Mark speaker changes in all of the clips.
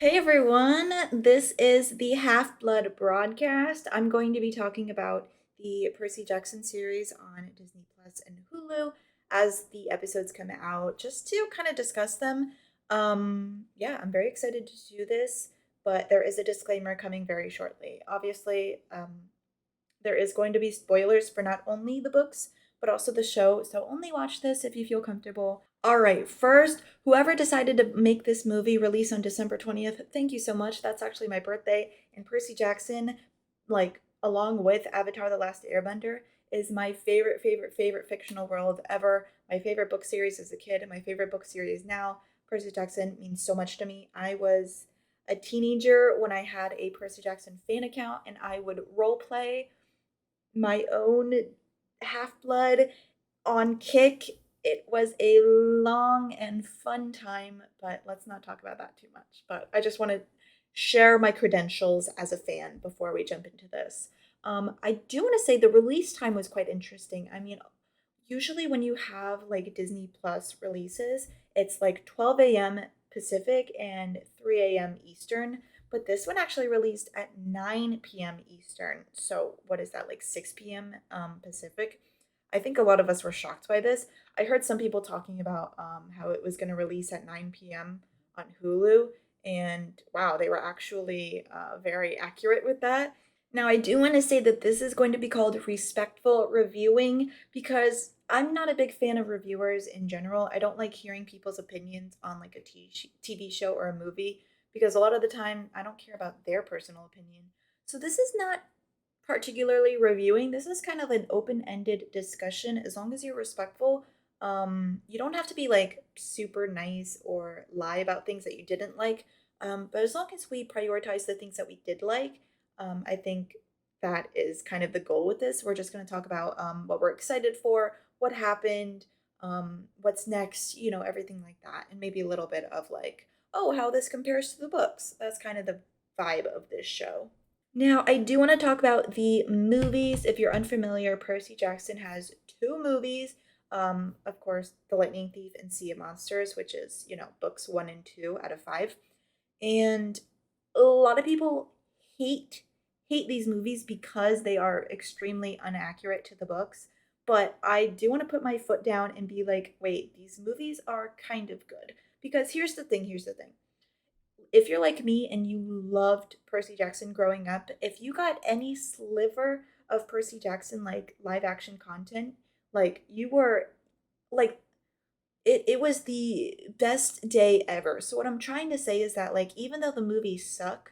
Speaker 1: Hey everyone, this is the Half Blood broadcast. I'm going to be talking about the Percy Jackson series on Disney Plus and Hulu as the episodes come out, just to kind of discuss them. Yeah, I'm very excited to do this, but there is a disclaimer coming very shortly. Obviously, there is going to be spoilers for not only the books, but also the show, so only watch this if you feel comfortable. All right, first, whoever decided to make this movie release on December 20th, thank you so much. That's actually my birthday. And Percy Jackson, like, along with Avatar The Last Airbender, is my favorite fictional world ever. My favorite book series as a kid, and my favorite book series now. Percy Jackson means so much to me. I was a teenager when I had a Percy Jackson fan account, and I would role play my own Half Blood on Kick. It was a long and fun time, but let's not talk about that too much. But I just want to share my credentials as a fan before we jump into this. I do want to say the release time was quite interesting. I mean, usually when you have like Disney Plus releases, it's like 12 a.m. Pacific and 3 a.m. Eastern. But this one actually released at 9 p.m. Eastern. So what is that, like 6 p.m. Pacific? I think a lot of us were shocked by this. I heard some people talking about how it was going to release at 9 p.m. on Hulu. And wow, they were actually very accurate with that. Now, I do want to say that this is going to be called respectful reviewing because I'm not a big fan of reviewers in general. I don't like hearing people's opinions on like a TV show or a movie because a lot of the time I don't care about their personal opinion. So this is not particularly reviewing. This is kind of an open-ended discussion as long as you're respectful. You don't have to be like super nice or lie about things that you didn't like. But as long as we prioritize the things that we did like, I think that is kind of the goal with this. We're just going to talk about what we're excited for, what happened, what's next, everything like that. And maybe a little bit of like, oh, how this compares to the books. That's kind of the vibe of this show. Now, I do want to talk about the movies. If you're unfamiliar, Percy Jackson has two movies. Of course, The Lightning Thief and Sea of Monsters, which is, books one and two out of five. And a lot of people hate hate these movies because they are extremely inaccurate to the books. But I do want to put my foot down and be like, wait, these movies are kind of good. Because here's the thing if you're like me and you loved Percy Jackson growing up, if you got any sliver of Percy Jackson like live action content, like you were like it was the best day ever. So what I'm trying to say is that like even though the movies suck,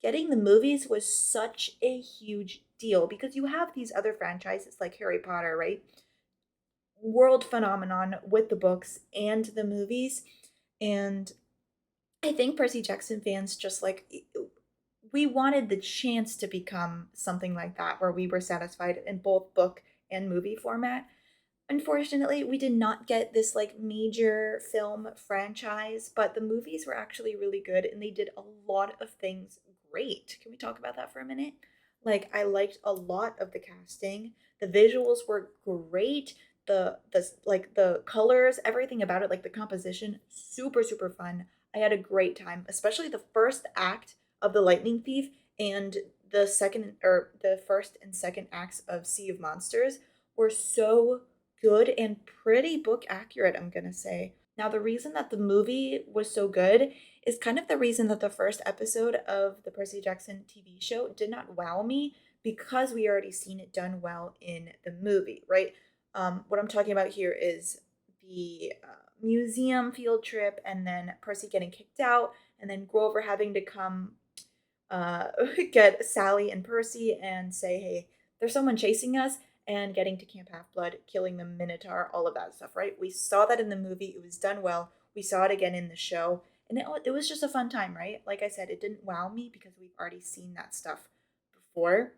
Speaker 1: getting the movies was such a huge deal because you have these other franchises like Harry Potter, right? World phenomenon with the books and the movies. And I think Percy Jackson fans just like we wanted the chance to become something like that where we were satisfied in both book and movie format. Unfortunately, we did not get this like major film franchise, but the movies were actually really good and they did a lot of things great. Can we talk about that for a minute? Like I liked a lot of the casting. The visuals were great. The colors, everything about it, like the composition, super fun. I had a great time, especially the first act of The Lightning Thief and the first and second acts of Sea of Monsters were so good and pretty book accurate, I'm gonna say. Now, the reason that the movie was so good is kind of the reason that the first episode of the Percy Jackson TV show did not wow me because we already seen it done well in the movie, right? What I'm talking about here is the museum field trip and then Percy getting kicked out and then Grover having to come uh, get Sally and Percy and say, hey, there's someone chasing us, and getting to Camp Half Blood, killing the Minotaur, all of that stuff, right? We saw that in the movie. It was done well. We saw it again in the show. And it was just a fun time, right? Like I said, it didn't wow me because we've already seen that stuff before.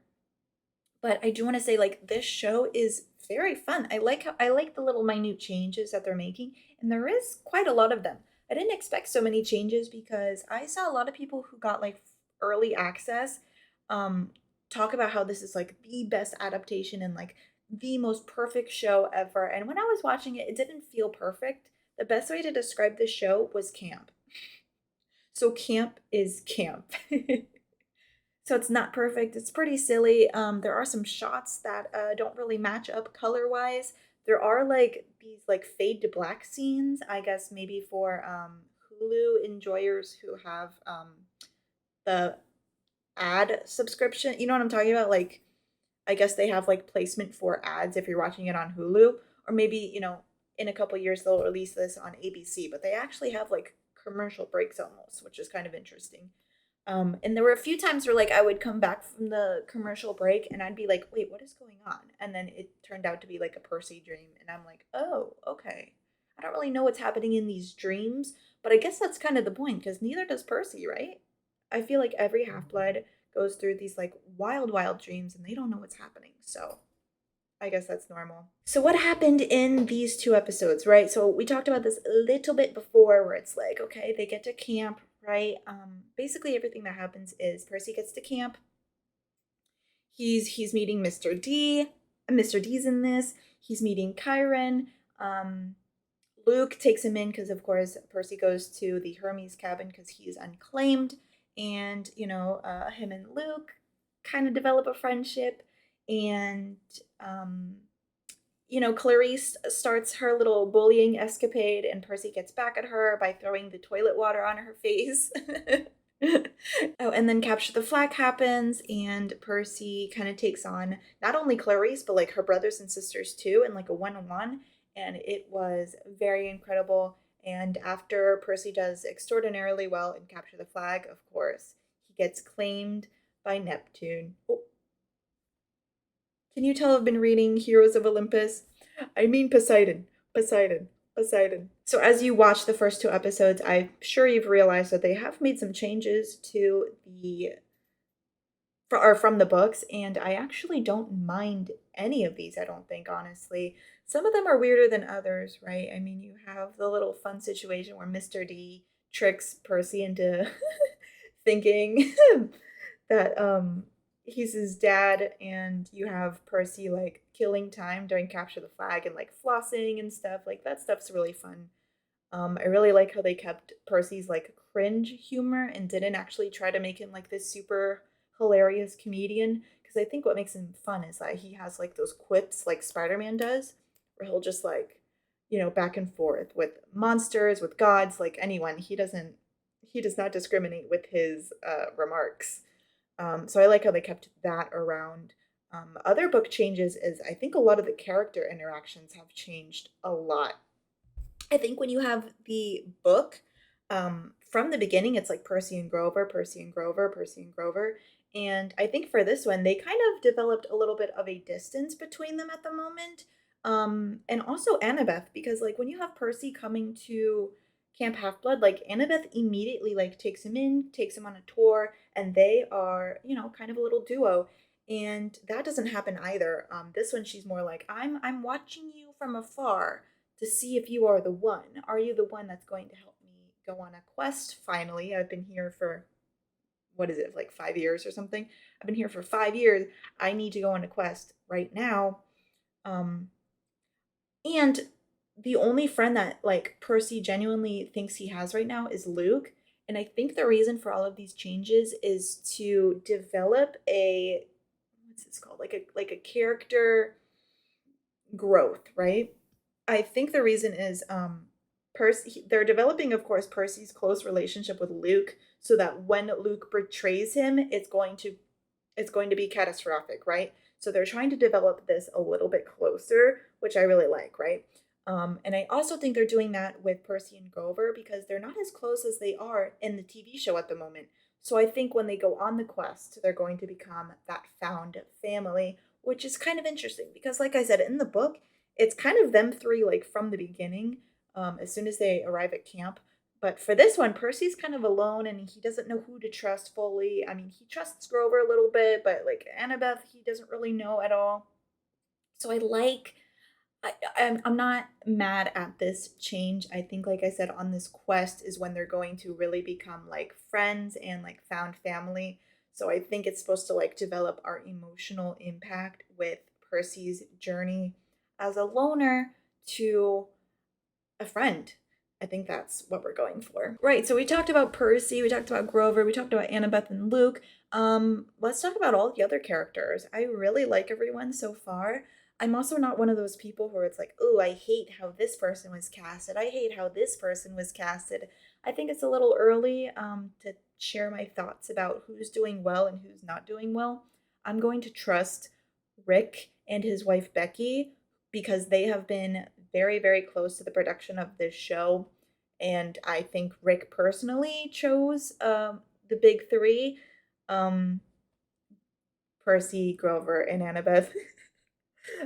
Speaker 1: But I do want to say, like, this show is very fun. I like the little minute changes that they're making, and there is quite a lot of them. I didn't expect so many changes because I saw a lot of people who got like early access um talk about how this is like the best adaptation and like the most perfect show ever. And when I was watching it, it didn't feel perfect. The best way to describe this show was camp. So camp is camp. So it's not perfect. It's pretty silly. There are some shots that don't really match up color-wise. There are like these like fade to black scenes, I guess maybe for Hulu enjoyers who have the ad subscription. You know what I'm talking about? Like I guess they have like placement for ads if you're watching it on Hulu, or maybe, in a couple years they'll release this on ABC, but they actually have like commercial breaks almost, which is kind of interesting. And there were a few times where like I would come back from the commercial break and I'd be like, wait, what is going on? And then it turned out to be like a Percy dream. And I'm like, oh, okay. I don't really know what's happening in these dreams, but I guess that's kind of the point because neither does Percy, right? I feel like every Half Blood goes through these like wild, wild dreams and they don't know what's happening. So I guess that's normal. So, what happened in these two episodes, right? So, we talked about this a little bit before where it's like, okay, they get to camp, right? Basically, everything that happens is Percy gets to camp. He's meeting Mr. D. Mr. D's in this. He's meeting Kyron. Um, Luke takes him in because, of course, Percy goes to the Hermes cabin because he's unclaimed. And, him and Luke kind of develop a friendship. And, um, Clarice starts her little bullying escapade, and Percy gets back at her by throwing the toilet water on her face. Oh, and then Capture the Flag happens, and Percy kind of takes on not only Clarice, but like her brothers and sisters too, in like a one-on-one. And it was very incredible. And after Percy does extraordinarily well in Capture the Flag, of course, he gets claimed by Neptune. Oh, can you tell I've been reading Heroes of Olympus? I mean Poseidon. Poseidon. Poseidon. So as you watch the first two episodes, I'm sure you've realized that they have made some changes to the or from the books, and I actually don't mind any of these, I don't think, honestly. Some of them are weirder than others, right? I mean, you have the little fun situation where Mr. D tricks Percy into thinking that he's his dad, and you have Percy like killing time during Capture the Flag and like flossing and stuff. Like that stuff's really fun. I really like how they kept Percy's like cringe humor and didn't actually try to make him like this super hilarious comedian. Because I think what makes him fun is that he has like those quips like Spider-Man does, where he'll just like, back and forth with monsters, with gods, like anyone. He does not discriminate with his remarks. So I like how they kept that around. Other book changes is I think a lot of the character interactions have changed a lot. I think when you have the book, from the beginning, it's like Percy and Grover, Percy and Grover, Percy and Grover. And I think for this one, they kind of developed a little bit of a distance between them at the moment. And also Annabeth, because like when you have Percy coming to Camp Half Blood, like Annabeth immediately like takes him in, takes him on a tour, and they are, kind of a little duo. And that doesn't happen either. This one, she's more like, I'm watching you from afar to see if you are the one. Are you the one that's going to help me go on a quest? Finally, I've been here for, what is it, like 5 years or something? I've been here for 5 years. I need to go on a quest right now. Um, and the only friend that like Percy genuinely thinks he has right now is Luke. And I think the reason for all of these changes is to develop a what's this called? Like a character growth, right? I think the reason is Percy they're developing, of course, Percy's close relationship with Luke so that when Luke betrays him, it's going to be catastrophic, right? So they're trying to develop this a little bit closer, which I really like, right? And I also think they're doing that with Percy and Grover because they're not as close as they are in the TV show at the moment. So I think when they go on the quest, they're going to become that found family, which is kind of interesting because, like I said, in the book, it's kind of them three like from the beginning, as soon as they arrive at camp. But for this one, Percy's kind of alone and he doesn't know who to trust fully. I mean, he trusts Grover a little bit, but like Annabeth, he doesn't really know at all. So I'm not mad at this change. I think, like I said, on this quest is when they're going to really become like friends and like found family. So I think it's supposed to like develop our emotional impact with Percy's journey as a loner to a friend. I think that's what we're going for. Right, so we talked about Percy, we talked about Grover, we talked about Annabeth and Luke. Let's talk about all the other characters. I really like everyone so far. I'm also not one of those people who it's like, oh, I hate how this person was casted. I hate how this person was casted. I think it's a little early to share my thoughts about who's doing well and who's not doing well. I'm going to trust Rick and his wife Becky because they have been very, very close to the production of this show. And I think Rick personally chose the big three, um, Percy, Grover, and Annabeth.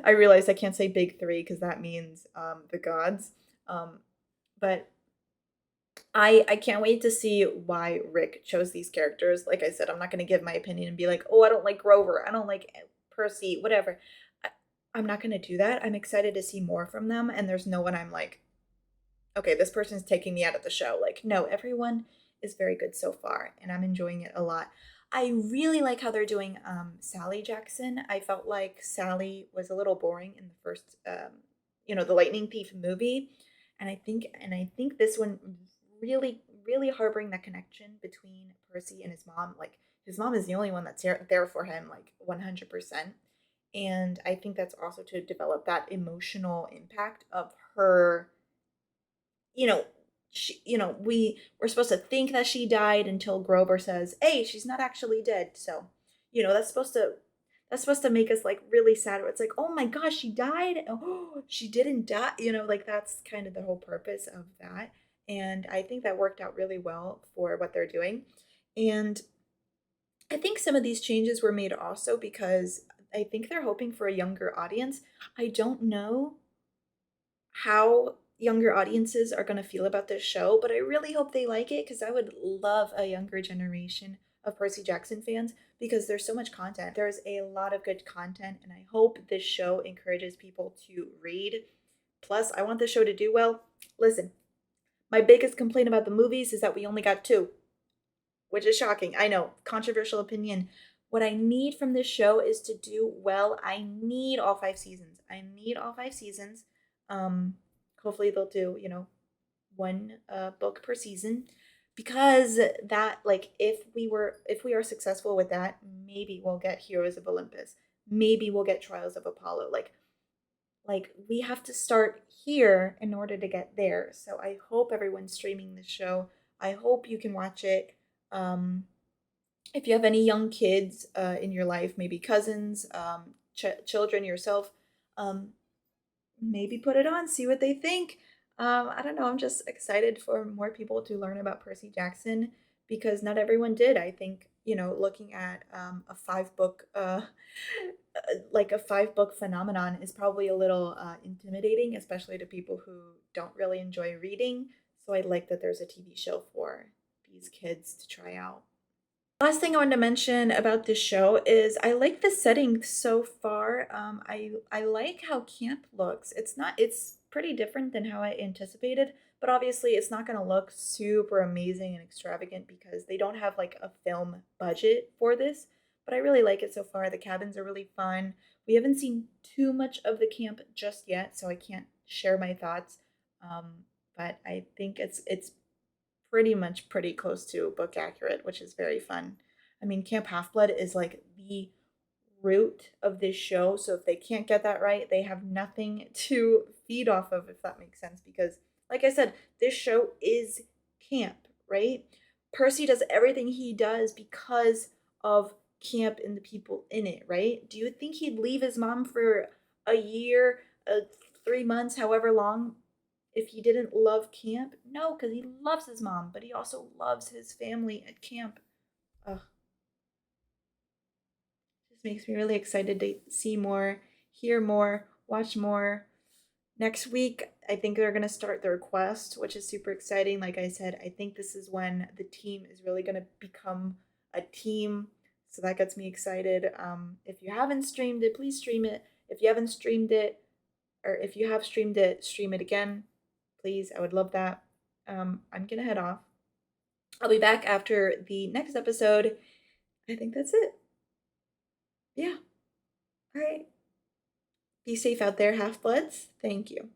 Speaker 1: I realize I can't say big three because that means the gods. Um, but I can't wait to see why Rick chose these characters. Like I said, I'm not going to give my opinion and be like, oh, I don't like Grover. I don't like Percy, whatever. I, I'm not going to do that. I'm excited to see more from them. And there's no one I'm like, okay, this person's taking me out of the show. Like, no, everyone is very good so far, and I'm enjoying it a lot. I really like how they're doing Sally Jackson. I felt like Sally was a little boring in the first, the Lightning Thief movie, and I think this one really, really harboring that connection between Percy and his mom. Like, his mom is the only one that's there for him, like 100%. And I think that's also to develop that emotional impact of her, you know, we're supposed to think that she died until Grover says, "Hey, she's not actually dead." So, that's supposed to make us like really sad. It's like, "Oh my gosh, she died. Oh, she didn't die." Like that's kind of the whole purpose of that. And I think that worked out really well for what they're doing. And I think some of these changes were made also because I think they're hoping for a younger audience. I don't know how younger audiences are going to feel about this show, but I really hope they like it because I would love a younger generation of Percy Jackson fans because there's so much content. There's a lot of good content, and I hope this show encourages people to read. Plus, I want the show to do well. Listen, my biggest complaint about the movies is that we only got two, which is shocking. I know, controversial opinion. What I need from this show is to do well. I need all 5 seasons. I need all 5 seasons. Um, Hopefully they'll do, one book per season because that like if we are successful with that, maybe we'll get Heroes of Olympus. Maybe we'll get Trials of Apollo. Like we have to start here in order to get there. So I hope everyone's streaming this show. I hope you can watch it. Um, if you have any young kids in your life, maybe cousins, children yourself, um, maybe put it on, see what they think. I don't know. I'm just excited for more people to learn about Percy Jackson because not everyone did. I think, looking at a 5 book, like a 5 book phenomenon is probably a little intimidating, especially to people who don't really enjoy reading. So I like that there's a TV show for these kids to try out. Last thing I wanted to mention about this show is I like the setting so far. I like how camp looks. It's pretty different than how I anticipated, but obviously it's not going to look super amazing and extravagant because they don't have like a film budget for this. But I really like it so far. The cabins are really fun. We haven't seen too much of the camp just yet, so I can't share my thoughts. Um, but I think it's pretty much pretty close to book accurate, which is very fun. I mean, Camp Half Blood is like the root of this show, so if they can't get that right, they have nothing to feed off of, if that makes sense. Because, like I said, this show is camp, right? Percy does everything he does because of camp and the people in it, right? Do you think he'd leave his mom for a year, 3 months, however long, if he didn't love camp? No, because he loves his mom, but he also loves his family at camp. Ugh, just makes me really excited to see more, hear more, watch more. Next week, I think they're going to start their quest, which is super exciting. Like I said, I think this is when the team is really going to become a team. So that gets me excited. If you haven't streamed it, please stream it. If you haven't streamed it, or if you have streamed it, stream it again, please. I would love that. I'm gonna head off. I'll be back after the next episode. I think that's it. Yeah. All right. Be safe out there, half bloods. Thank you.